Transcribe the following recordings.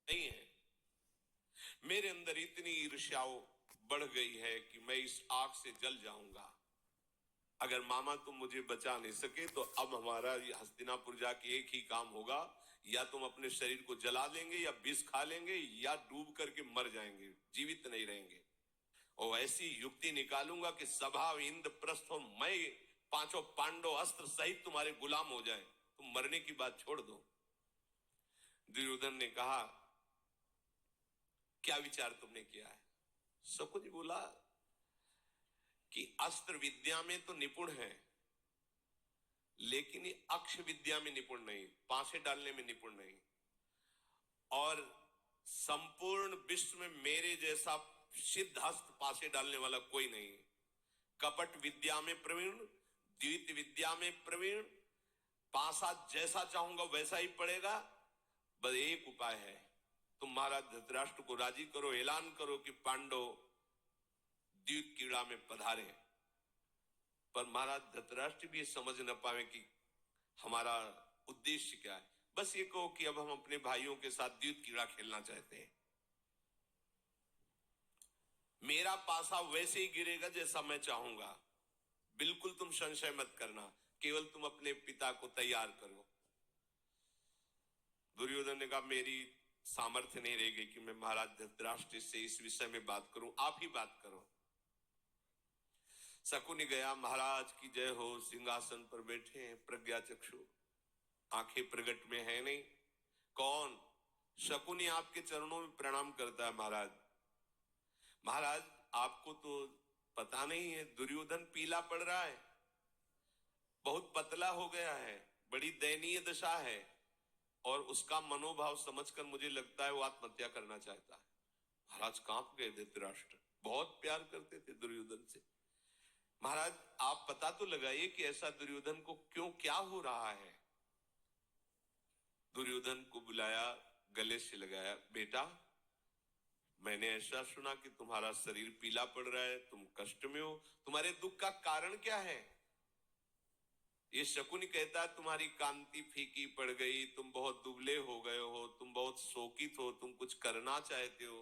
नहीं है। मेरे अंदर इतनी ईर्ष्या बढ़ गई है कि मैं इस आग से जल जाऊंगा। अगर मामा तुम मुझे बचा नहीं सके तो अब हमारा हस्तिनापुर जाके एक ही काम होगा, या तुम अपने शरीर को जला लेंगे या विष खा लेंगे या डूब करके मर जाएंगे, जीवित नहीं रहेंगे। और ऐसी युक्ति निकालूंगा कि सभा इंद्रप्रस्थ और मैं पांचों पांडव अस्त्र सहित तुम्हारे गुलाम हो जाएं, तुम मरने की बात छोड़ दो। दुर्योधन ने कहा, क्या विचार तुमने किया है? शकुनि बोला कि अस्त्र विद्या में तो निपुण है, लेकिन ये अक्ष विद्या में निपुण नहीं, पांसे डालने में निपुण नहीं, और संपूर्ण विश्व में मेरे जैसा सिद्ध हस्त पासे डालने वाला कोई नहीं। कपट विद्या में प्रवीण, द्वित विद्या में प्रवीण, पासा जैसा चाहूंगा वैसा ही पड़ेगा। बस एक उपाय है, तुम महाराज धृतराष्ट्र को राजी करो, ऐलान करो कि पांडव द्वित क्रीड़ा में पधारे। पर महाराज धृतराष्ट्र भी समझ न पावे कि हमारा उद्देश्य क्या है। बस ये कहो कि अब हम अपने भाइयों के साथ द्वित क्रीड़ा खेलना चाहते हैं, मेरा पासा वैसे ही गिरेगा जैसा मैं चाहूंगा, बिल्कुल तुम संशय मत करना, केवल तुम अपने पिता को तैयार करो। दुर्योधन ने कहा, मेरी सामर्थ्य नहीं रह गई कि मैं महाराज धृतराष्ट्र से इस विषय में बात करूं, आप ही बात करो। शकुनि गया, महाराज की जय हो, सिंहासन पर बैठे हैं, प्रज्ञा चक्षु, आंखें प्रगट में है नहीं। कौन? शकुनि आपके चरणों में प्रणाम करता है। महाराज, महाराज आपको तो पता नहीं है, दुर्योधन पीला पड़ रहा है, बहुत पतला हो गया है, बड़ी दयनीय दशा है, और उसका मनोभाव समझकर मुझे लगता है वो आत्महत्या करना चाहता है। महाराज कांप गए। धृतराष्ट्र बहुत प्यार करते थे दुर्योधन से। महाराज आप पता तो लगाइए कि ऐसा दुर्योधन को क्यों, क्या हो रहा है। दुर्योधन को बुलाया, गले से लगाया, बेटा मैंने ऐसा सुना कि तुम्हारा शरीर पीला पड़ रहा है, तुम कष्ट में हो, तुम्हारे दुख का कारण क्या है? ये शकुनि कहता है तुम्हारी कांति फीकी पड़ गई, तुम बहुत दुबले हो गए हो, तुम बहुत शोकित हो, तुम कुछ करना चाहते हो।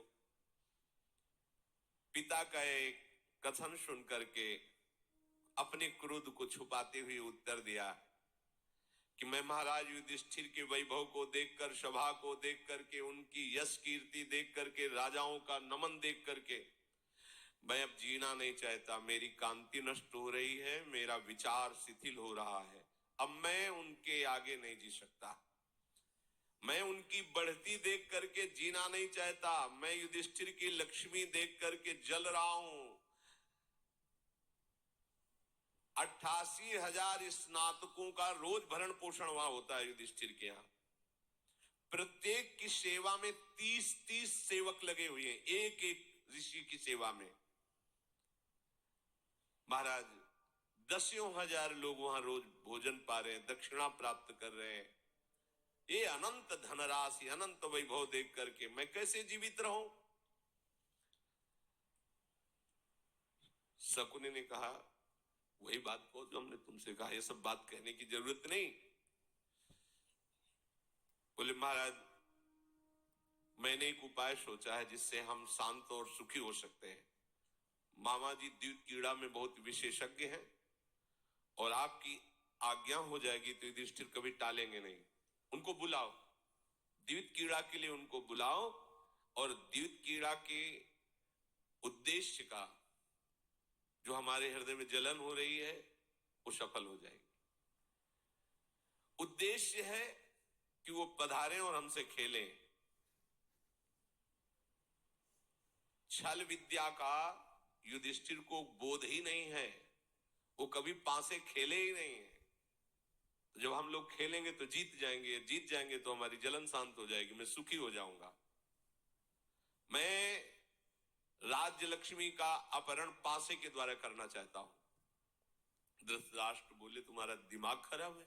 पिता का एक कथन सुन करके अपने क्रोध को छुपाते हुए उत्तर दिया कि मैं महाराज युधिष्ठिर के वैभव को देखकर, सभा को देख करके, उनकी यश कीर्ति देख करके, राजाओं का नमन देख करके मैं अब जीना नहीं चाहता। मेरी कांति नष्ट हो रही है, मेरा विचार शिथिल हो रहा है, अब मैं उनके आगे नहीं जी सकता। मैं उनकी बढ़ती देख करके जीना नहीं चाहता, मैं युधिष्ठिर की लक्ष्मी देख करके जल रहा हूं। 88,000 स्नातकों का रोज भरण पोषण वहां होता है युधिष्ठिर के यहां। प्रत्येक की सेवा में 30-30 सेवक लगे हुए हैं, एक एक ऋषि की सेवा में। महाराज 10,000 लोग वहां रोज भोजन पा रहे हैं, दक्षिणा प्राप्त कर रहे हैं। ये अनंत धनराशि, अनंत वैभव देख करके मैं कैसे जीवित रहूं? शकुनि ने कहा, वही बात को जो हमने तुमसे कहा, ये सब बात कहने की जरूरत नहीं। बोले महाराज मैंने एक उपाय सोचा है जिससे हम शांत और सुखी हो सकते हैं। मामा जी द्वित क्रीड़ा में बहुत विशेषज्ञ हैं, और आपकी आज्ञा हो जाएगी तो युधिष्ठिर कभी टालेंगे नहीं। उनको बुलाओ, द्वित क्रीड़ा के लिए उनको बुलाओ, और द्वित क्रीड़ा के उद्देश्य का जो हमारे हृदय में जलन हो रही है वो सफल हो जाएगी। उद्देश्य है कि वो पधारें और हमसे खेलें। छल विद्या का युधिष्ठिर को बोध ही नहीं है, वो कभी पासे खेले ही नहीं है। तो जब हम लोग खेलेंगे तो जीत जाएंगे, जीत जाएंगे तो हमारी जलन शांत हो जाएगी, मैं सुखी हो जाऊंगा। मैं राज्य लक्ष्मी का अपहरण पासे के द्वारा करना चाहता हूं। धृतराष्ट्र बोले तुम्हारा दिमाग खराब है?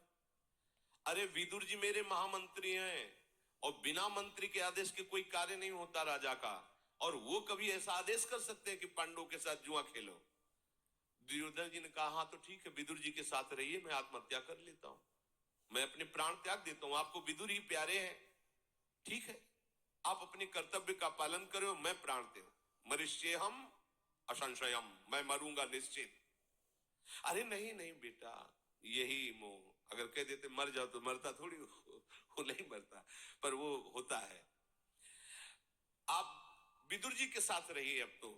अरे विदुर जी मेरे महामंत्री हैं, और बिना मंत्री के आदेश के कोई कार्य नहीं होता राजा का, और वो कभी ऐसा आदेश कर सकते हैं कि पांडवों के साथ जुआ खेलो। दुर्योधन जी ने कहा, हाँ तो ठीक है, विदुर जी के साथ रहिए, मैं आत्महत्या कर लेता हूं, मैं अपने प्राण त्याग देता हूं, आपको विदुर ही प्यारे हैं, ठीक है आप अपने कर्तव्य का पालन करो, मैं प्राण दे, मरिष्येहम असंशयम, मैं मरूंगा निश्चित। अरे नहीं नहीं बेटा, यही मोह, अगर कह देते मर जाओ तो मरता थोड़ी, वो नहीं मरता, पर वो होता है। आप विदुर जी के साथ रहिए। अब तो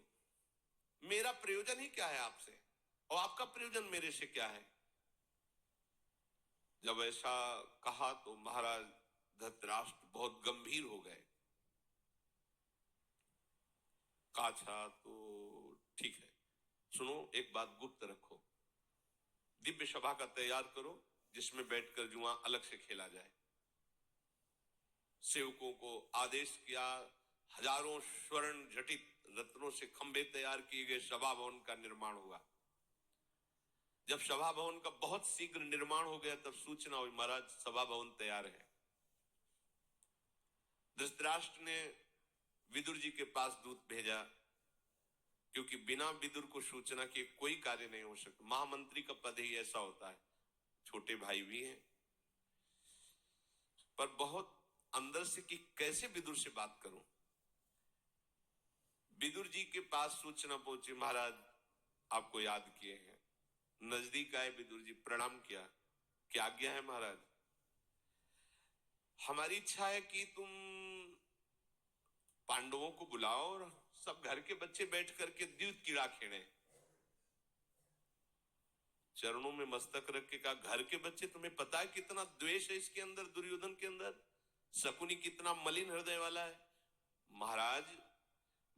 मेरा प्रयोजन ही क्या है आपसे, और आपका प्रयोजन मेरे से क्या है। जब ऐसा कहा तो महाराज धृतराष्ट्र बहुत गंभीर हो गए। कहा अच्छा तो ठीक है, सुनो, एक बात गुप्त रखो, दिव्य सभा का तैयार करो जिसमें बैठकर जुआ अलग से खेला जाए। सेवकों को आदेश किया, हजारों स्वर्ण जटित रत्नों से खंभे तैयार किए गए, सभा भवन का निर्माण हुआ। जब सभा भवन का बहुत शीघ्र निर्माण हो गया तब सूचना हुई, महाराज सभा भवन तैयार है। धृतराष्ट्र ने विदुर जी के पास दूत भेजा, क्योंकि बिना विदुर को सूचना के कोई कार्य नहीं हो सकता। महामंत्री का पद ही ऐसा होता है, छोटे भाई भी हैं, पर बहुत अंदर से कि कैसे विदुर से बात करूं। विदुर जी के पास सूचना पहुंची, महाराज आपको याद किए हैं। नजदीक आए विदुर जी, प्रणाम किया, क्या आज्ञा है महाराज। हमारी इच्छा है कि तुम पांडवों को बुलाओ और सब घर के बच्चे बैठ करके द्यूत कीड़ा खेलें। चरणों में मस्तक रख के कहा, घर के बच्चे, तुम्हें पता है कितना द्वेष है इसके अंदर, दुर्योधन के अंदर, शकुनी कितना मलिन हृदय वाला है। महाराज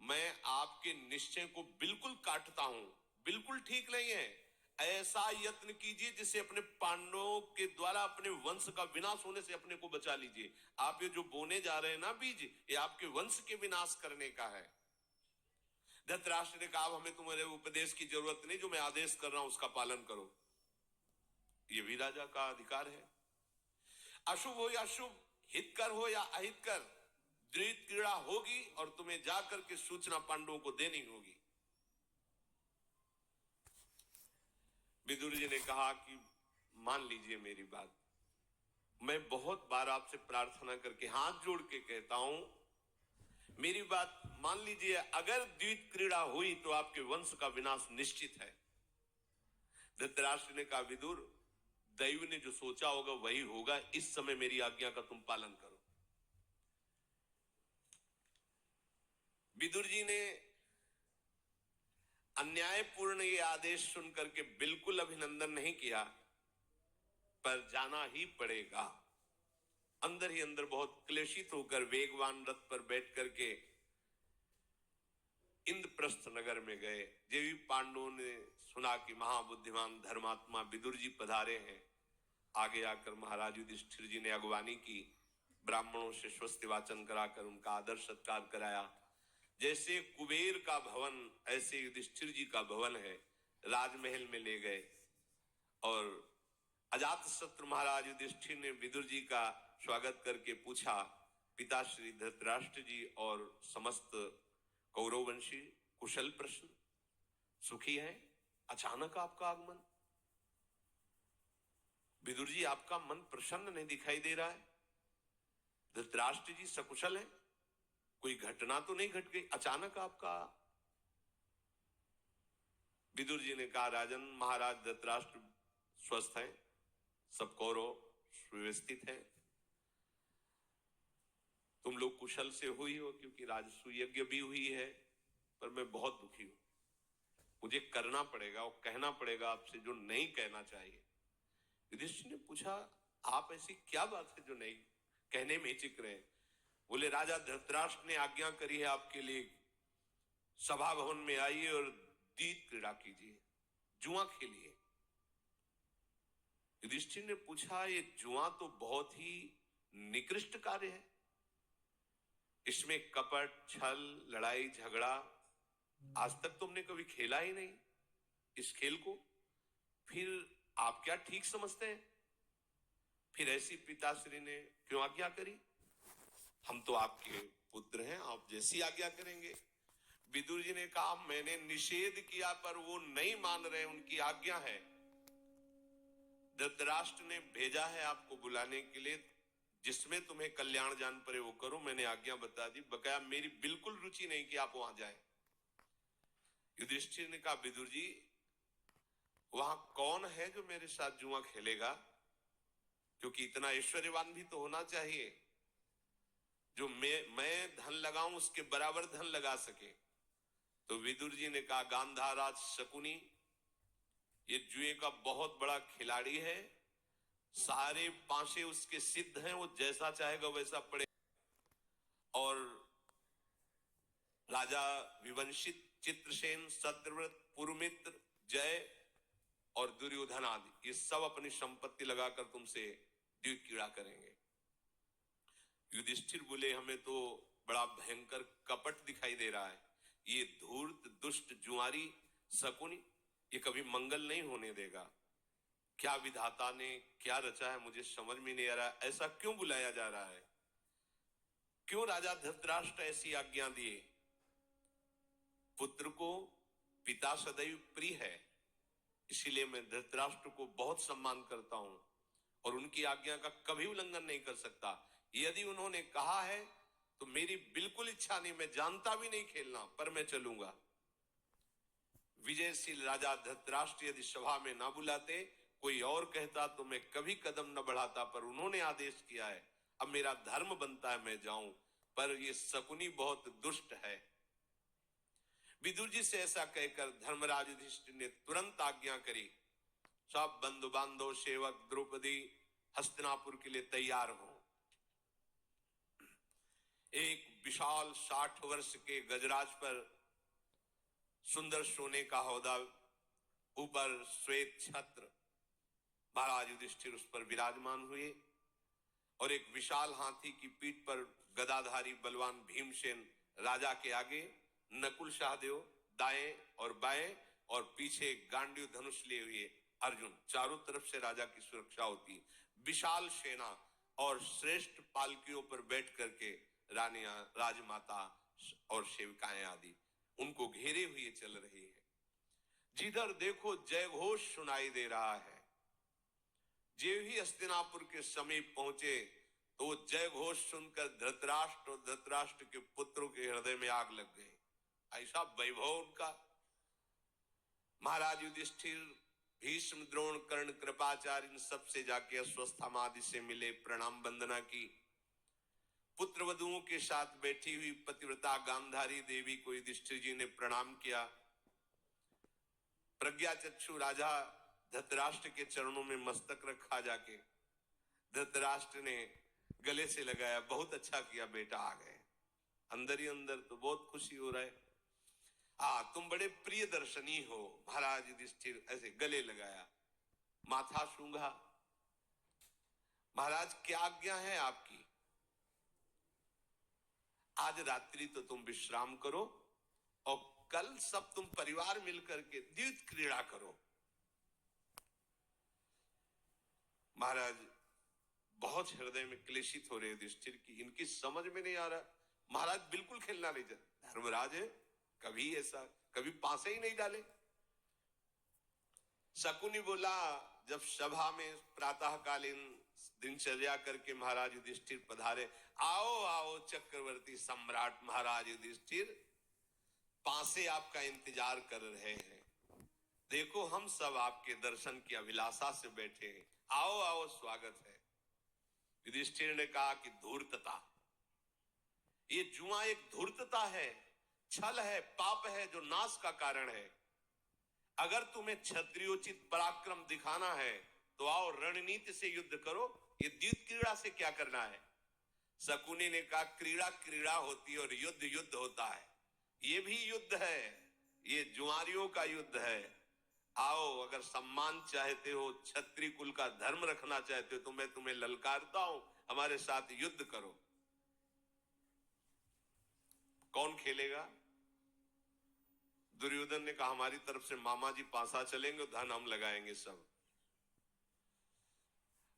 मैं आपके निश्चय को बिल्कुल काटता हूं, बिल्कुल ठीक नहीं है। ऐसा यत्न कीजिए जिससे अपने पांडवों के द्वारा अपने वंश का विनाश होने से अपने को बचा लीजिए। आप ये जो बोने जा रहे हैं ना बीज, ये आपके वंश के विनाश करने का है। धृतराष्ट्र ने कहा, हमें तुम्हारे उपदेश की जरूरत नहीं, जो मैं आदेश कर रहा हूं उसका पालन करो, ये भी राजा का अधिकार है। अशुभ हो या शुभ, हितकर हो या अहितकर, द्वैत क्रीड़ा होगी और तुम्हें जाकर के सूचना पांडवों को देनी होगी। विदुर जी ने कहा कि मान लीजिए मेरी बात, मैं बहुत बार आपसे प्रार्थना करके हाथ जोड़ के कहता हूं, मेरी बात मान लीजिए। अगर द्वैत क्रीड़ा हुई तो आपके वंश का विनाश निश्चित है। धृतराष्ट्र ने कहा, विदुर दैव ने जो सोचा होगा वही होगा, इस समय मेरी आज्ञा का तुम पालन करो। विदुर जी ने अन्यायपूर्ण ये आदेश सुनकर के बिल्कुल अभिनंदन नहीं किया, पर जाना ही पड़ेगा। अंदर ही अंदर बहुत क्लेशित होकर वेगवान रथ पर बैठ करके इंद्रप्रस्थ नगर में गए। देवी पांडवों ने सुना कि महाबुद्धिमान धर्मात्मा विदुर जी पधारे हैं। आगे आकर महाराज युधिष्ठिर जी ने अगवानी की, ब्राह्मणों से स्वस्ति वाचन कराकर उनका आदर सत्कार कराया। जैसे कुबेर का भवन ऐसे युधिष्ठिर जी का भवन है, राजमहल में ले गए और अजातशत्रु महाराज युधिष्ठिर ने विदुर जी का स्वागत करके पूछा, पिताश्री धृतराष्ट्र जी और समस्त कौरववंशी कुशल प्रश्न, सुखी हैं? अचानक आपका आगमन, विदुर जी आपका मन प्रसन्न नहीं दिखाई दे रहा है। धृतराष्ट्र जी सकुशल हैं? कोई घटना तो नहीं घट गई, अचानक आपका। विदुर जी ने कहा, राजन महाराज धृतराष्ट्र स्वस्थ हैं, सब कौरव सुव्यवस्थित हैं, तुम लोग कुशल से हुई हो क्योंकि राजसूय यज्ञ भी हुई है, पर मैं बहुत दुखी हूं। मुझे करना पड़ेगा और कहना पड़ेगा आपसे जो नहीं कहना चाहिए। युधिष्ठिर ने पूछा, आप ऐसी क्या बात है जो नहीं कहने में हिचक रहे? बोले, राजा धृतराष्ट्र ने आज्ञा करी है आपके लिए, सभा भवन में आइए और द्वैत क्रीड़ा कीजिए, जुआ खेलिए। युधिष्ठिर ने पूछा, ये जुआ तो बहुत ही निकृष्ट कार्य है, इसमें कपट, छल, लड़ाई झगड़ा, आज तक तुमने कभी खेला ही नहीं इस खेल को, फिर आप क्या ठीक समझते हैं? फिर ऐसी पिताश्री ने क्यों आज्ञा करी? हम तो आपके पुत्र हैं, आप जैसी आज्ञा करेंगे। विदुर जी ने कहा, मैंने निषेध किया पर वो नहीं मान रहे, उनकी आज्ञा है। धृतराष्ट्र ने भेजा है आपको बुलाने के लिए, जिसमें तुम्हें कल्याण जान पड़े वो करो, मैंने आज्ञा बता दी, बकाया मेरी बिल्कुल रुचि नहीं कि आप वहां जाएं। युधिष्ठिर ने कहा विदुर जी, वहां कौन है जो मेरे साथ जुआ खेलेगा? क्योंकि इतना ऐश्वर्यवान भी तो होना चाहिए जो मैं धन लगाऊं उसके बराबर धन लगा सके। तो विदुर जी ने कहा गांधाराज शकुनी ये जुए का बहुत बड़ा खिलाड़ी है, सारे पांचे उसके सिद्ध हैं, वो जैसा चाहेगा वैसा पड़े। और राजा विवंशित, चित्रसेन, सत्यव्रत, पुरुमित्र, जय और दुर्योधन आदि ये सब अपनी संपत्ति लगाकर तुमसे द्यूत क्रीड़ा करेंगे। युधिष्ठिर बोले हमें तो बड़ा भयंकर कपट दिखाई दे रहा है, ये धूर्त दुष्ट जुआरी शकुनी ये कभी मंगल नहीं होने देगा। क्या विधाता ने क्या रचा है मुझे समझ में नहीं आ रहा, ऐसा क्यों बुलाया जा रहा है? क्यों राजा धृतराष्ट्र ऐसी आज्ञा दिए? पुत्र को पिता सदैव प्रिय है, इसीलिए मैं धृतराष्ट्र को बहुत सम्मान करता हूं और उनकी आज्ञा का कभी उल्लंघन नहीं कर सकता। यदि उन्होंने कहा है तो मेरी बिल्कुल इच्छा नहीं, मैं जानता भी नहीं खेलना, पर मैं चलूंगा। विजयशील राजा धृतराष्ट्र यदि सभा में ना बुलाते, कोई और कहता तो मैं कभी कदम न बढ़ाता, पर उन्होंने आदेश किया है, अब मेरा धर्म बनता है मैं जाऊं, पर ये शकुनी बहुत दुष्ट है। विदुर जी से ऐसा कहकर धर्मराज युधिष्ठिर ने तुरंत आज्ञा करी, सब बंधु बांधव सेवक द्रौपदी हस्तिनापुर के लिए तैयार हो। एक विशाल 60 वर्ष के गजराज पर सुंदर सोने का हौदा, ऊपर श्वेत छत्र, महाराज युधिष्ठिर उस पर विराजमान हुए और एक विशाल हाथी की पीठ पर गदाधारी बलवान भीमसेन राजा के आगे, नकुल सहदेव दाएं और बाएं और पीछे गांडीव धनुष लिए हुए अर्जुन, चारों तरफ से राजा की सुरक्षा होती। विशाल सेना और श्रेष्ठ पालकियों पर बैठ करके रानियां, राजमाता और सेविकाएं आदि उनको घेरे हुए चल रही है। जिधर देखो जय घोष सुनाई दे रहा है। जे ही हस्तिनापुर के समीप पहुंचे तो जय घोष सुनकर धृतराष्ट्र और धृतराष्ट्र के पुत्रों के हृदय में आग लग गई। ऐसा वैभव उनका। महाराज युधिष्ठिर, भीष्म, द्रोण, कर्ण, कृपाचार्य इन सबसे जाके अश्वत्थामा आदि से मिले, प्रणाम वंदना की। पुत्र वधुओं के साथ बैठी हुई पतिव्रता गांधारी देवी को युधिष्ठिर जी ने प्रणाम किया। प्रज्ञाचक्षु राजा धृतराष्ट्र के चरणों में मस्तक रखा जाके धृतराष्ट्र ने गले से लगाया, बहुत अच्छा किया बेटा आ गए। अंदर ही अंदर तो बहुत खुशी हो रहा है, तुम बड़े प्रिय दर्शनी हो। महाराज युधिष्ठिर ऐसे गले लगाया, माथा सूंघा, महाराज क्या आज्ञा है आपकी? आज रात्रि तो तुम विश्राम करो और कल सब तुम परिवार मिलकर के द्यूत क्रीड़ा करो। महाराज बहुत हृदय में क्लेशित हो रहे युधिष्ठिर की, इनकी समझ में नहीं आ रहा। महाराज बिल्कुल खेलना नहीं चाहते, धर्मराज है, कभी ऐसा कभी पासे ही नहीं डाले। शकुनी बोला, जब सभा में प्रातःकालीन दिनचर्या करके महाराज युधिष्ठिर पधारे, आओ आओ चक्रवर्ती सम्राट महाराज युधिष्ठिर, पासे आपका इंतजार कर रहे हैं। देखो हम सब आपके दर्शन की अभिलाषा से बैठे हैं, आओ आओ स्वागत है। युधिष्ठिर ने कहा कि धूर्तता, ये जुआ एक धूर्तता है, छल है, पाप है जो नाश का कारण है। अगर तुम्हें क्षत्रियोचित पराक्रम दिखाना है तो आओ रणनीति से युद्ध करो, ये द्यूत क्रीड़ा से क्या करना है? शकुनी ने कहा क्रीड़ा क्रीड़ा होती है और युद्ध युद्ध होता है, ये भी युद्ध है, ये जुआरियों का युद्ध है। आओ, अगर सम्मान चाहते हो, क्षत्रिय कुल का धर्म रखना चाहते हो तो मैं तुम्हें ललकारता हूं, हमारे साथ युद्ध करो। कौन खेलेगा? दुर्योधन ने कहा हमारी तरफ से मामा जी पासा चलेंगे, धन हम लगाएंगे सब।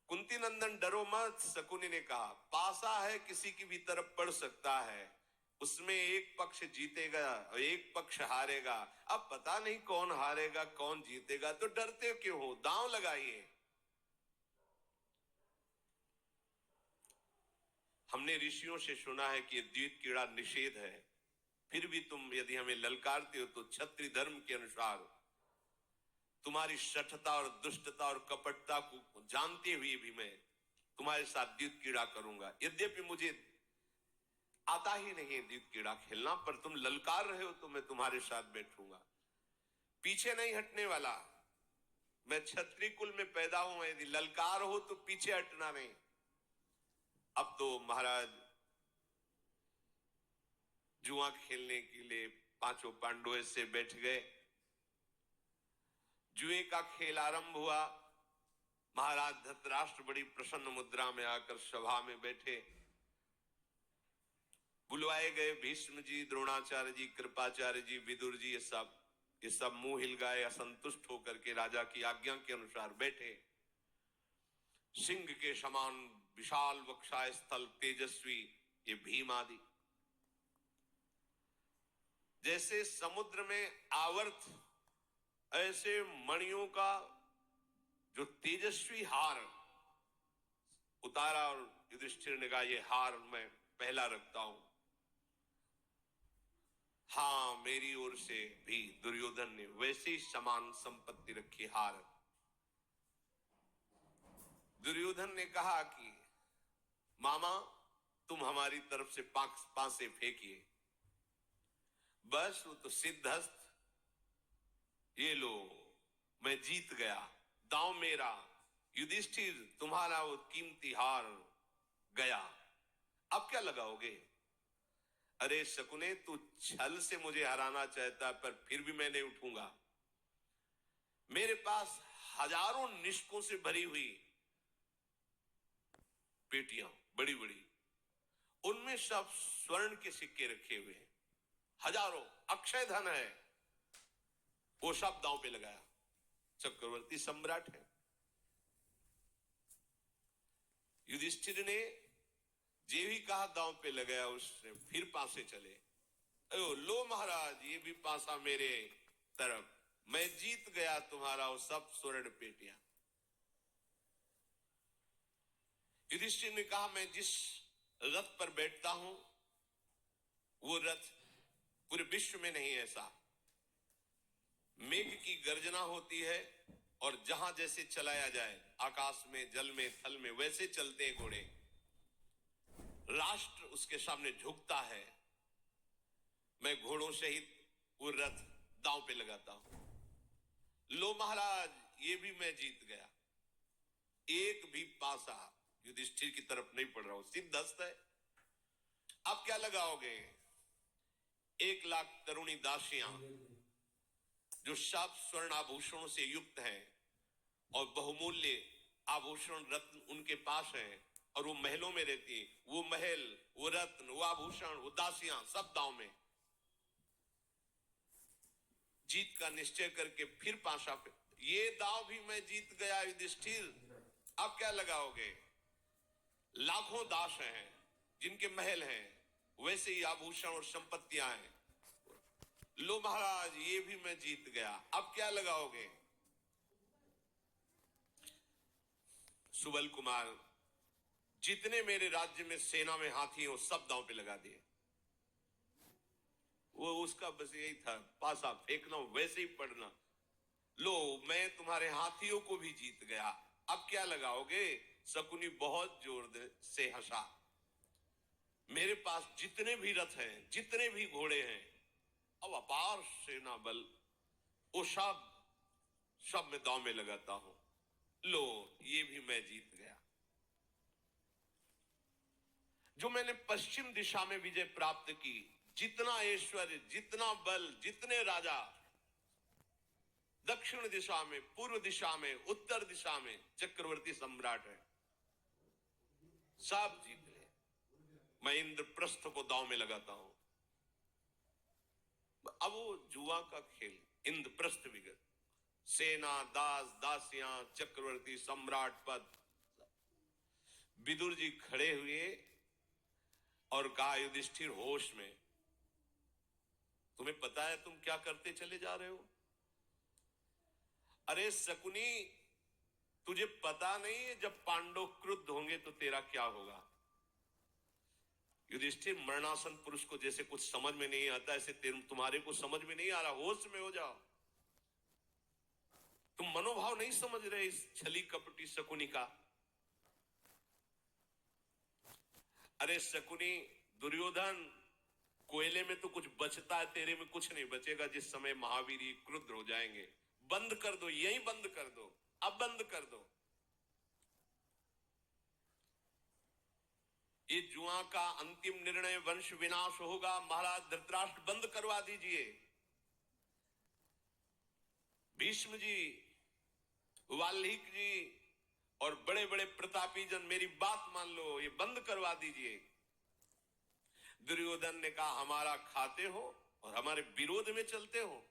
कुंती नंदन डरो मत, शकुनी ने कहा पासा है किसी की भी तरफ पड़ सकता है, उसमें एक पक्ष जीतेगा और एक पक्ष हारेगा। अब पता नहीं कौन हारेगा कौन जीतेगा, तो डरते क्यों हो, दांव लगाइए। हमने ऋषियों से सुना है कि द्वित क्रीड़ा निषेध है, फिर भी तुम यदि हमें ललकारते हो तो क्षत्रिय धर्म के अनुसार तुम्हारी शठता और दुष्टता और कपटता को जानते हुए भी मैं तुम्हारे साथ द्वित क्रीड़ा करूंगा। यद्यपि मुझे आता ही नहीं है द्वित क्रीड़ा खेलना, पर तुम ललकार रहे हो तो मैं तुम्हारे साथ बैठूंगा। पीछे नहीं हटने वाला, मैं क्षत्रिय कुल में पैदा हूं, यदि ललकार हो तो पीछे हटना नहीं। अब तो महाराज जुआ खेलने के लिए पांचों पांडव से बैठ गए। जुए का खेल आरंभ हुआ। महाराज धृतराष्ट्र बड़ी प्रसन्न मुद्रा में आकर सभा में बैठे। बुलवाए गए भीष्म जी, द्रोणाचार्य जी, कृपाचार्य जी, विदुर जी, ये सब मुंह हिल गए, असंतुष्ट होकर के राजा की आज्ञा के अनुसार बैठे। सिंह के समान विशाल वक्षाय स्थल, तेजस्वी ये भीम आदि, जैसे समुद्र में आवर्त ऐसे मणियों का जो तेजस्वी हार उतारा, और युधिष्ठिर ने कहा ये हार मैं पहला रखता हूं। हाँ, मेरी ओर से भी दुर्योधन ने वैसे ही समान संपत्ति रखी हार। दुर्योधन ने कहा कि मामा तुम हमारी तरफ से पांसे फेंकिए, बस वो तो सिद्धहस्त, ये लो मैं जीत गया, दांव मेरा, युधिष्ठिर तुम्हारा वो कीमती हार गया, अब क्या लगाओगे? अरे शकुने, तू छल से मुझे हराना चाहता, पर फिर भी मैं नहीं उठूंगा। मेरे पास हजारों निष्कों से भरी हुई पेटियां बड़ी बड़ी, उनमें सब स्वर्ण के सिक्के रखे हुए हैं, हजारों, अक्षय धन है, वो सब दांव पे लगाया। चक्रवर्ती सम्राट है। युधिष्ठिर ने जे भी कहा दांव पे लगाया, उसने फिर पासे चले। अयो लो महाराज, ये भी पासा मेरे तरफ, मैं जीत गया तुम्हारा वो सब स्वर्ण पेटियां। युधिष्ठिर ने कहा मैं जिस रथ पर बैठता हूं वो रथ पूरे विश्व में नहीं ऐसा। मेघ की गर्जना होती है और जहां जैसे चलाया जाए, आकाश में, जल में, थल में, वैसे चलते हैं घोड़े। राष्ट्र उसके सामने झुकता है। मैं घोड़ों सहित वो रथ दांव पे लगाता हूं। लो महाराज, ये भी मैं जीत गया। एक भी पासा युधिष्ठिर की तरफ नहीं पड़ रहा हूं, सिद्धहस्त है। अब क्या लगाओगे? 1,00,000 तरुणी दासियां जो सब स्वर्ण आभूषणों से युक्त हैं और बहुमूल्य आभूषण रत्न उनके पास हैं, और वो महलों में रहती, वो महल, वो रत्न, वो आभूषण, वो दासियां सब दांव में। जीत का निश्चय करके फिर पासा पे, ये दांव भी मैं जीत गया युधिष्ठिर, अब क्या लगाओगे? लाखों दास हैं जिनके महल हैं, वैसे ही आभूषण और संपत्तियां हैं। लो महाराज, ये भी मैं जीत गया, अब क्या लगाओगे? सुबल कुमार, जितने मेरे राज्य में सेना में हाथी हो सब दांव पे लगा दिए। वो उसका बस यही था, पासा फेंकना वैसे ही पड़ना। लो, मैं तुम्हारे हाथियों को भी जीत गया, अब क्या लगाओगे? शकुनी बहुत जोर से हंसा। मेरे पास जितने भी रथ हैं, जितने भी घोड़े हैं, अब अपार सेना बल, वो सब मैं दांव में लगाता हूं। लो, ये भी मैं जीत गया। जो मैंने पश्चिम दिशा में विजय प्राप्त की, जितना ऐश्वर्य, जितना बल, जितने राजा, दक्षिण दिशा में, पूर्व दिशा में, उत्तर दिशा में चक्रवर्ती सम्राट है, सब जीत ले। मैं इंद्रप्रस्थ को दांव में लगाता हूं। अब वो जुआ का खेल, इंद्रप्रस्थ विगत, सेना, दास, दासियां, चक्रवर्ती, सम्राट पद। विदुर जी खड़े हुए और कहा युधिष्ठिर होश में, तुम्हें पता है तुम क्या करते चले जा रहे हो? अरे शकुनी, तुझे पता नहीं है जब पांडव क्रुद्ध होंगे तो तेरा क्या होगा? युधिष्ठिर, मरणासन पुरुष को जैसे कुछ समझ में नहीं आता, ऐसे तुम्हारे को समझ में नहीं आ रहा, होश में हो जाओ। तुम मनोभाव नहीं समझ रहे इस छली कपटी शकुनी का। अरे शकुनी, दुर्योधन, कोयले में तो कुछ बचता है, तेरे में कुछ नहीं बचेगा। जिस समय महावीर क्रुद्ध हो जाएंगे, बंद कर दो, यही बंद कर दो, अब बंद कर दो। ये जुआ का अंतिम निर्णय, वंश विनाश होगा। महाराज धृतराष्ट्र, बंद करवा दीजिए। भीष्म जी, वाल्मीकि जी और बड़े बड़े प्रतापी जन, मेरी बात मान लो, ये बंद करवा दीजिए। दुर्योधन ने कहा, हमारा खाते हो और हमारे विरोध में चलते हो,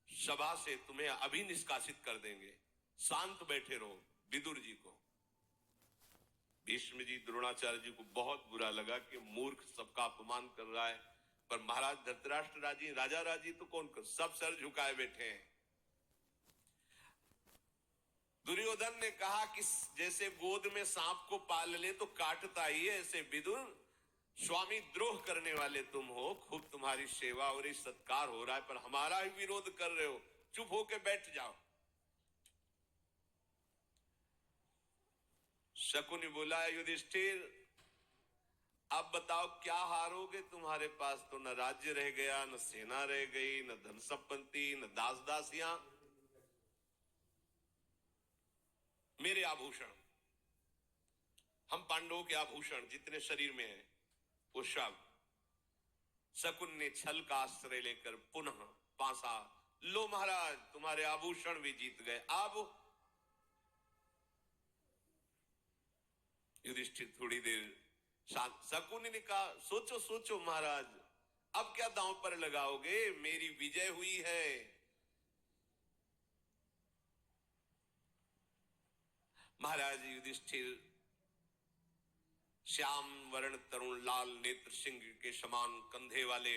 सभा से तुम्हें अभी निष्कासित कर देंगे, शांत बैठे रहो। विदुर जी को, भीष्म जी, द्रोणाचार्य जी को बहुत बुरा लगा कि मूर्ख सबका अपमान कर रहा है। पर महाराज धृतराष्ट्र राजी, राजा राजी तो कौन कर, सब सर झुकाए बैठे हैं। दुर्योधन ने कहा कि जैसे गोद में सांप को पाल ले तो काटता ही है, ऐसे विदुर स्वामी द्रोह करने वाले तुम हो। खूब तुम्हारी सेवा और सत्कार हो रहा है, पर हमारा ही विरोध कर रहे हो, चुप होके बैठ जाओ। शकुनी बोला, युधिष्ठिर, अब बताओ क्या हारोगे? तुम्हारे पास तो न राज्य रह गया, न सेना रह गई, न धन संपत्ति, न दास दासियां। मेरे आभूषण, हम पांडवों के आभूषण जितने शरीर में है, वो सब। शकुन ने छल का आश्रय लेकर पुनः पासा, लो महाराज, तुम्हारे आभूषण भी जीत गए। अब युधिष्ठिर थोड़ी देर शांत। शकुन ने कहा, सोचो सोचो महाराज, अब क्या दांव पर लगाओगे? मेरी विजय हुई है। महाराज युधिष्ठिर श्याम वर्ण तरुण लाल नेत्र सिंह के समान कंधे वाले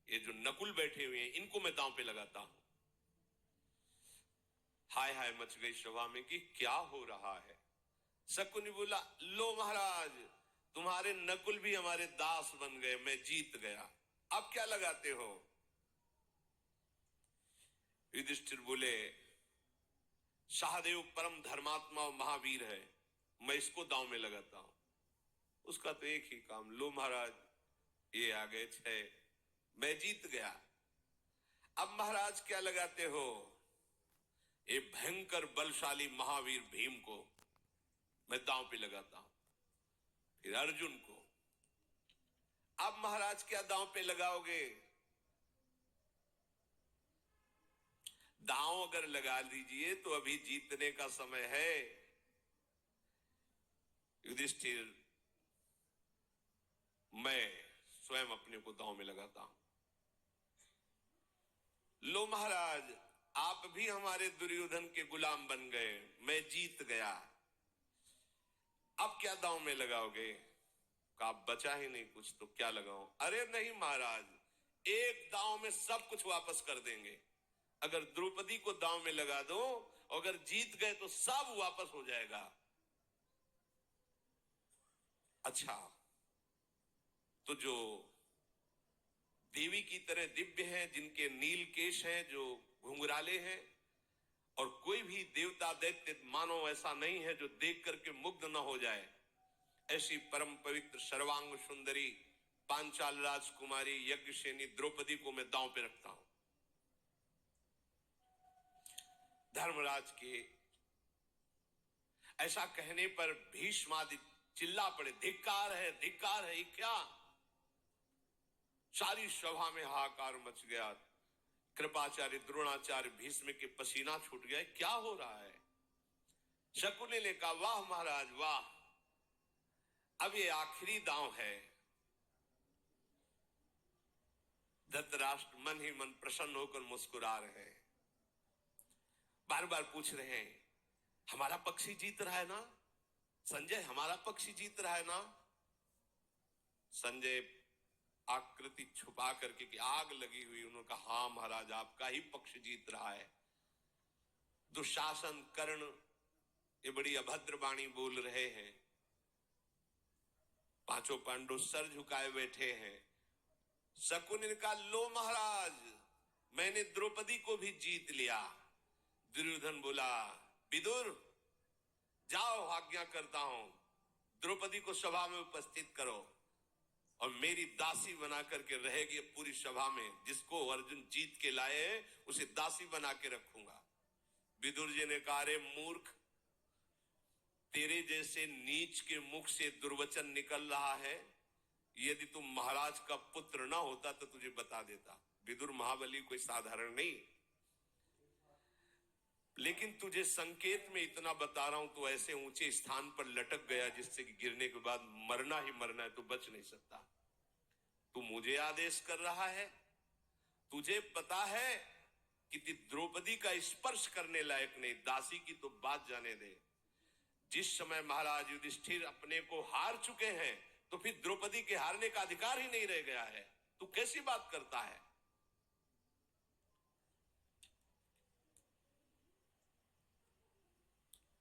ये जो नकुल बैठे हुए हैं, इनको मैं दांव पे लगाता हूं। हाय हाय मच गई सभा में कि क्या हो रहा है। शकुनि बोला, लो महाराज, तुम्हारे नकुल भी हमारे दास बन गए, मैं जीत गया, अब क्या लगाते हो? युधिष्ठिर बोले, सहदेव परम धर्मात्मा और महावीर है, मैं इसको दांव में लगाता हूं। उसका तो एक ही काम, लो महाराज, ये आ गए 6, मैं जीत गया। अब महाराज क्या लगाते हो? ये भयंकर बलशाली महावीर भीम को मैं दांव पे लगाता हूं, फिर अर्जुन को। अब महाराज क्या दांव पे लगाओगे? दांव अगर लगा लीजिए तो अभी जीतने का समय है। युधिष्ठिर, मैं स्वयं अपने को दांव में लगाता हूं। लो महाराज, आप भी हमारे दुर्योधन के गुलाम बन गए, मैं जीत गया, अब क्या दांव में लगाओगे? का बचा ही नहीं कुछ, तो क्या लगाऊं? अरे नहीं महाराज, एक दांव में सब कुछ वापस कर देंगे। अगर द्रौपदी को दांव में लगा दो, अगर जीत गए तो सब वापस हो जाएगा। अच्छा, तो जो देवी की तरह दिव्य हैं, जिनके नील केश हैं, जो घुंघराले हैं, और कोई भी देवता दैत्य मानव ऐसा नहीं है जो देख करके मुग्ध न हो जाए, ऐसी परम पवित्र सर्वांग सुंदरी पांचाल राजकुमारी यज्ञसेनी द्रौपदी को मैं दांव पे रखता हूं। धर्मराज के ऐसा कहने पर भीष्मादि चिल्ला पड़े, धिक्कार है, धिक्कार है। क्या? सारी सभा में हाहाकार मच गया। कृपाचार्य, द्रोणाचार्य, भीष्म के पसीना छूट गया, क्या हो रहा है? शकुनि ने कहा, वाह महाराज वाह, अब ये आखिरी दांव है। धृतराष्ट्र मन ही मन प्रसन्न होकर मुस्कुरा रहे हैं, बार बार पूछ रहे हैं, हमारा पक्ष ही जीत रहा है ना संजय? हमारा पक्ष ही जीत रहा है ना? संजय आकृति छुपा करके कि आग लगी हुई, उन्होंने कहा, हाँ महाराज, आपका ही पक्ष जीत रहा है। दुशासन, कर्ण ये बड़ी अभद्र वाणी बोल रहे हैं, पांचों पांडव सर झुकाए बैठे हैं। शकुनि ने कहा, लो महाराज, मैंने द्रौपदी को भी जीत लिया। दुर्योधन बोला, विदुर जाओ, आज्ञा करता हूं, द्रौपदी को सभा में उपस्थित करो और मेरी दासी बना करके रहेगी पूरी सभा में। जिसको अर्जुन जीत के लाए उसे दासी बना के रखूंगा। विदुर जी ने कहा, अरे मूर्ख, तेरे जैसे नीच के मुख से दुर्वचन निकल रहा है। यदि तुम महाराज का पुत्र ना होता तो तुझे बता देता। विदुर महाबली कोई साधारण नहीं, लेकिन तुझे संकेत में इतना बता रहा हूं, तो ऐसे ऊंचे स्थान पर लटक गया जिससे कि गिरने के बाद मरना ही मरना है, तो बच नहीं सकता। तू मुझे आदेश कर रहा है? तुझे पता है कि द्रौपदी का स्पर्श करने लायक नहीं, दासी की तो बात जाने दे। जिस समय महाराज युधिष्ठिर अपने को हार चुके हैं, तो फिर द्रौपदी के हारने का अधिकार ही नहीं रह गया है। तू कैसी बात करता है?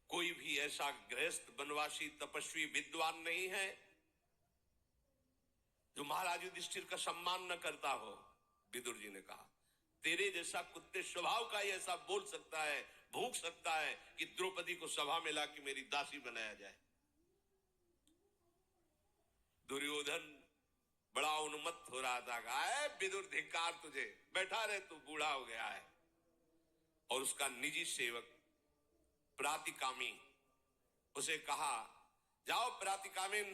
कोई भी ऐसा गृहस्थ बनवासी तपस्वी विद्वान नहीं है जो महाराज युधिष्ठिर का सम्मान न करता हो। विदुर जी ने कहा, तेरे जैसा कुत्ते स्वभाव का ही ऐसा बोल सकता है, भूख सकता है कि द्रौपदी को सभा में लाके मेरी दासी बनाया जाए। दुर्योधन बड़ा उन्मत्त हो रहा था। कहा, विदुर धिक्कार तुझे, बैठा रहे, तू बूढ़ा हो गया है। और उसका निजी सेवक प्रातिकामी उसे कहा, जाओ प्रातिकामिन,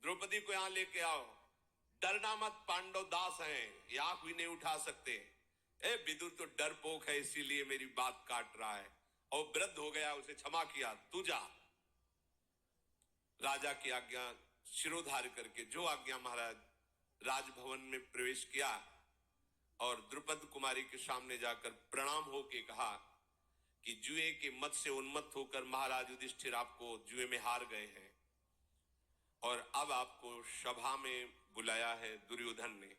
द्रौपदी को यहां लेके आओ, डरना मत, पांडव दास हैं, ये आंख भी नहीं उठा सकते। विदुर तो डरपोक है, इसीलिए मेरी बात काट रहा है, और वृद्ध हो गया, उसे क्षमा किया, तू जा। राजा की आज्ञा शिरोधार्य करके जो आज्ञा महाराज राजभवन में प्रवेश किया और द्रुपद कुमारी के सामने जाकर प्रणाम होके कहा कि जुए के मत से उन्मत्त होकर महाराज युधिष्ठिर आपको जुए में हार गए हैं और अब आपको सभा में बुलाया है दुर्योधन ने।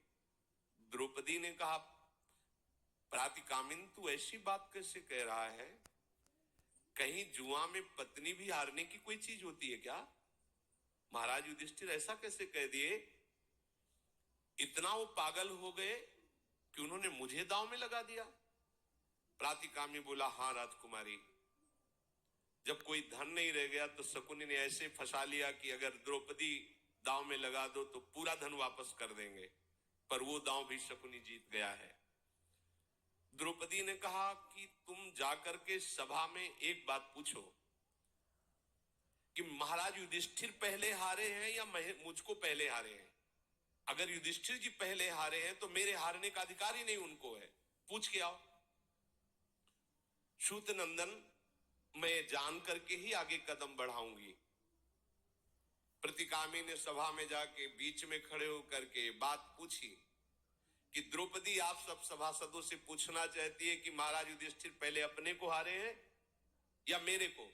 द्रौपदी ने कहा, प्रातिकामिन, तू ऐसी बात कैसे कह रहा है? कहीं जुआ में पत्नी भी हारने की कोई चीज होती है क्या? महाराज युधिष्ठिर ऐसा कैसे कह दिए? इतना वो पागल हो गए कि उन्होंने मुझे दांव में लगा दिया। प्रातिकामी बोला, हाँ राजकुमारी, जब कोई धन नहीं रह गया तो शकुनि ने ऐसे फंसा लिया कि अगर द्रौपदी दांव में लगा दो तो पूरा धन वापस कर देंगे, पर वो दांव भी शकुनि जीत गया है। द्रौपदी ने कहा कि तुम जाकर के सभा में एक बात पूछो कि महाराज युधिष्ठिर पहले हारे हैं या मुझको पहले हारे हैं। अगर युधिष्ठिर जी पहले हारे हैं तो मेरे हारने का अधिकार ही नहीं उनको है, पूछ के आओ। सूत नंदन, मैं जान करके ही आगे कदम बढ़ाऊंगी। प्रतिकामी ने सभा में जाके बीच में खड़े होकर के बात पूछी कि द्रौपदी आप सब सभासदों से पूछना चाहती है कि महाराज युधिष्ठिर पहले अपने को हारे हैं या मेरे को?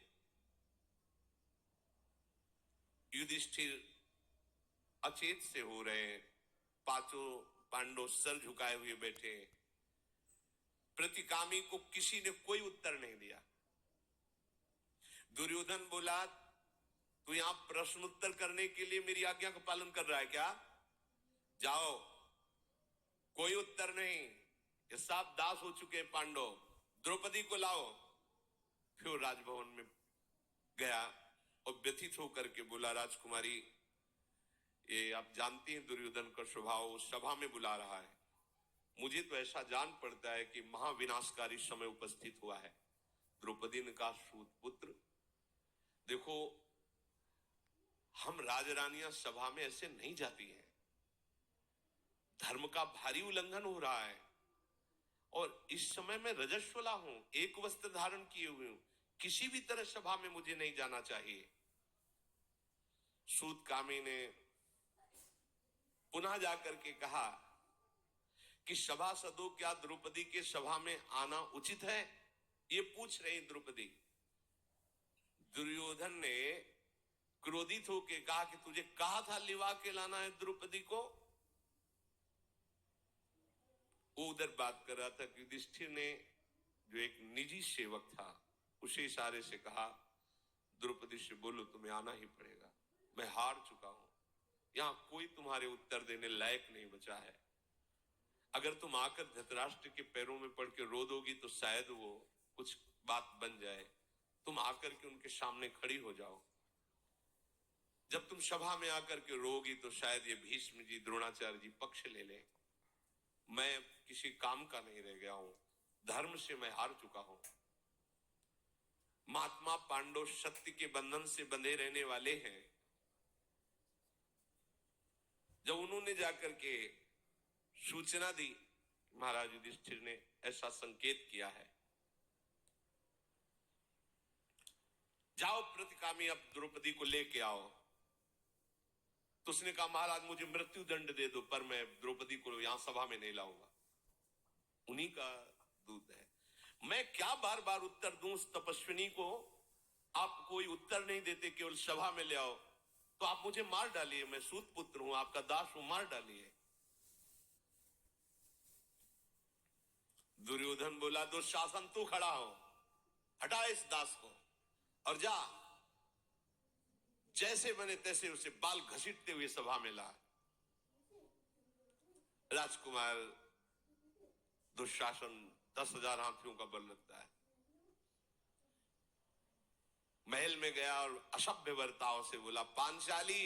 युधिष्ठिर अचेत से हो रहे हैं, पांचों पांडव सर झुकाए हुए बैठे। प्रतिकामी को किसी ने कोई उत्तर नहीं दिया। दुर्योधन बोला, तू यहां प्रश्न उत्तर करने के लिए मेरी आज्ञा का पालन कर रहा है क्या? जाओ, कोई उत्तर नहीं, ये सब दास हो चुके हैं पांडव, द्रौपदी को लाओ। फिर राजभवन में गया और व्यथित होकर के बोला, राजकुमारी, ये आप जानती हैं दुर्योधन का स्वभाव, सभा में बुला रहा है, मुझे तो ऐसा जान पड़ता है कि महाविनाशकारी समय उपस्थित हुआ है। द्रौपदी ने कहा, सूत पुत्र, देखो, हम राजरानियां सभा में ऐसे नहीं जाती हैं, धर्म का भारी उल्लंघन हो रहा है और इस समय मैं रजस्वला हूं, एक वस्त्र धारण किए हुए हूं, किसी भी तरह सभा में मुझे नहीं जाना चाहिए। सूतकामी ने पुनः जाकर के कहा कि सभासदों, क्या द्रौपदी के सभा में आना उचित है? ये पूछ रही द्रौपदी। दुर्योधन ने क्रोधित होकर कहा कि तुझे कहा था लिवा के लाना है द्रौपदी को। वो उधर बात कर रहा था कि युधिष्ठिर ने, जो एक निजी सेवक था, उसे इशारे से कहा, द्रौपदी से बोलो तुम्हें आना ही पड़ेगा, मैं हार चुका हूं, यहां कोई तुम्हारे उत्तर देने लायक नहीं बचा है। अगर तुम आकर धृतराष्ट्र के पैरों में पड़ के रो दोगी तो शायद वो कुछ बात बन जाए। तुम आकर के उनके सामने खड़ी हो जाओ। जब तुम सभा में आकर के रोगी तो शायद ये भीष्म जी, द्रोणाचार्य जी पक्ष ले लें। मैं किसी काम का नहीं रह गया हूं, धर्म से मैं हार चुका हूं। महात्मा पांडव सत्य के बंधन से बंधे रहने वाले हैं। जब उन्होंने जाकर के सूचना दी, महाराज युधिष्ठिर ने ऐसा संकेत किया है, जाओ प्रतिकामी अब द्रौपदी को लेके आओ, तो उसने कहा महाराज मुझे मृत्यु दंड दे दो, पर मैं द्रौपदी को यहां सभा में नहीं लाऊंगा। उन्हीं का दूत है। मैं क्या बार बार उत्तर दूं उस तपस्विनी को? आप कोई उत्तर नहीं देते, केवल सभा में ले आओ तो आप मुझे मार डालिए। मैं सूत पुत्र हूं, आपका दास हूं, मार डालिए। दुर्योधन बोला दुशासन तू खड़ा हो, हटा इस दास को और जा। जैसे बने तैसे उसे बाल घसीटते हुए सभा में ला। राजकुमार दुशासन 10,000 हाथियों का बल रखता है। महल में गया और असभ्य बर्ताव से बोला, पांचाली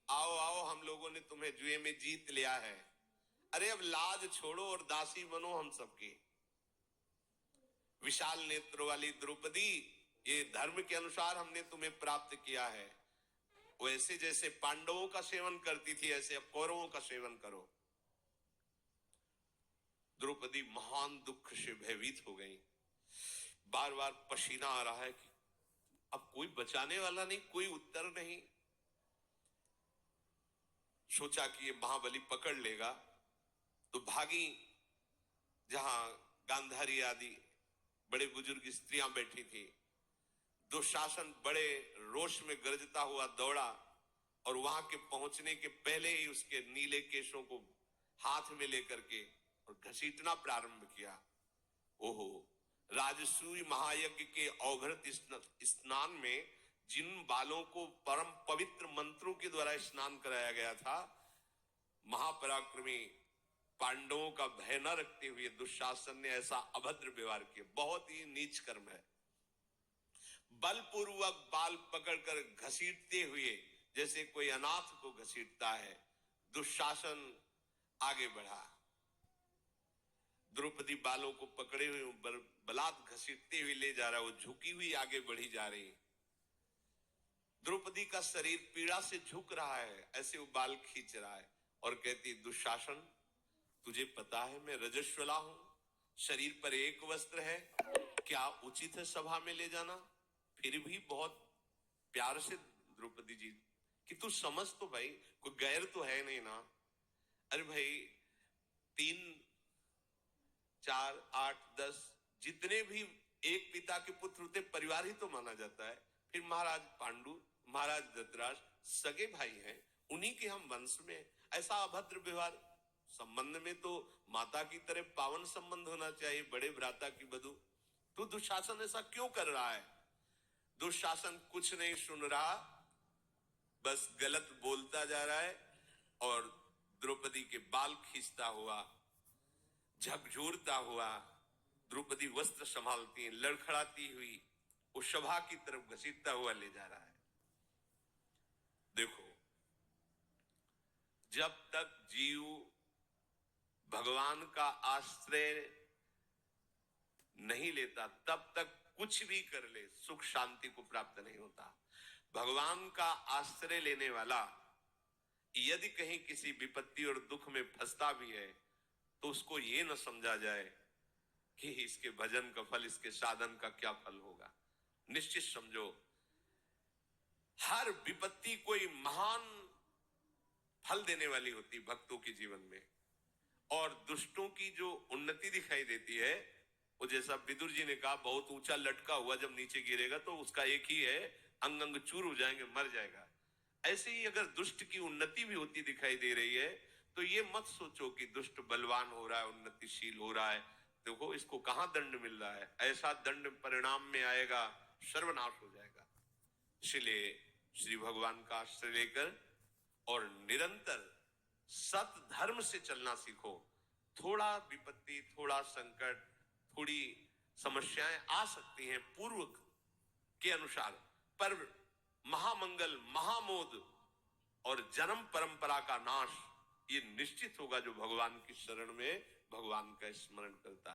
आओ आओ, हम लोगों ने तुम्हें जुए में जीत लिया है। अरे अब लाज छोड़ो और दासी बनो हम सबकी। विशाल नेत्र वाली द्रौपदी, ये धर्म के अनुसार हमने तुम्हें प्राप्त किया है। वैसे जैसे पांडवों का सेवन करती थी ऐसे अब कौरवों का सेवन करो। द्रौपदी महान दुख से भयभीत हो गई। बार बार पसीना आ रहा है कि अब कोई बचाने वाला नहीं, कोई उत्तर नहीं। सोचा कि ये महाबली पकड़ लेगा तो भागी जहां गांधारी आदि बड़े बुजुर्ग स्त्रियां बैठी थी। दुशासन बड़े रोष में गरजता हुआ दौड़ा और वहां के पहुंचने के पहले ही उसके नीले केशों को हाथ में लेकर के और घसीटना प्रारंभ किया। ओहो, राजसूय महायज्ञ के अवघृत स्नान में जिन बालों को परम पवित्र मंत्रों के द्वारा स्नान कराया गया था, महापराक्रमी पांडवों का भय न रखते हुए दुशासन ने ऐसा अभद्र व्यवहार किया। बहुत ही नीच कर्म है। बलपूर्वक बाल पकड़कर घसीटते हुए जैसे कोई अनाथ को घसीटता है, दुशासन आगे बढ़ा। द्रौपदी बालों को पकड़े हुए बलात् घसीटते हुए ले जा रहा है। वो झुकी हुई आगे बढ़ी जा रही। द्रौपदी का शरीर पीड़ा से झुक रहा है, ऐसे वो बाल खींच रहा है और कहती, दुशासन तुझे पता है मैं रजस्वला हूं, शरीर पर एक वस्त्र है, क्या उचित है सभा में ले जाना? फिर भी बहुत प्यार से द्रौपदी जी कि तू समझ तो भाई, कोई गैर तो है नहीं ना। अरे भाई 3, 4, 8, 10 जितने भी एक पिता के पुत्र होते परिवार ही तो माना जाता है। फिर महाराज पांडु, महाराज धृतराष्ट्र सगे भाई हैं, उन्हीं के हम वंश में ऐसा अभद्र व्यवहार। संबंध में तो माता की तरह पावन संबंध होना चाहिए, बड़े भ्राता की बधू। तो दुशासन ऐसा क्यों कर रहा है? दुशासन कुछ नहीं सुन रहा, बस गलत बोलता जा रहा है और द्रौपदी के बाल खींचता हुआ, झकझोरता हुआ द्रौपदी वस्त्र संभालती, लड़खड़ाती हुई उस सभा की तरफ घसीटता हुआ ले जा रहा है। देखो, जब तक जीव भगवान का आश्रय नहीं लेता तब तक कुछ भी कर ले सुख शांति को प्राप्त नहीं होता। भगवान का आश्रय लेने वाला यदि कहीं किसी विपत्ति और दुख में फंसता भी है तो उसको ये न समझा जाए कि इसके भजन का फल, इसके साधन का क्या फल होगा। निश्चित समझो, हर विपत्ति कोई महान फल देने वाली होती भक्तों के जीवन में। और दुष्टों की जो उन्नति दिखाई देती है, वो जैसा विदुर जी ने कहा, बहुत ऊंचा लटका हुआ जब नीचे गिरेगा तो उसका एक ही है, अंग अंग चूर हो जाएंगे, मर जाएगा। ऐसे ही अगर दुष्ट की उन्नति भी होती दिखाई दे रही है तो ये मत सोचो कि दुष्ट बलवान हो रहा है, उन्नतिशील हो रहा है। देखो इसको कहां दंड मिल रहा है, ऐसा दंड परिणाम में आएगा, सर्वनाश हो जाएगा। इसलिए श्री भगवान का आश्रय लेकर और निरंतर सत धर्म से चलना सीखो। थोड़ा विपत्ति, थोड़ा संकट, थोड़ी समस्याएं आ सकती हैं पूर्व के अनुसार, पर महामंगल, महामोद और जन्म परंपरा का नाश ये निश्चित होगा जो भगवान की शरण में भगवान का स्मरण करता है।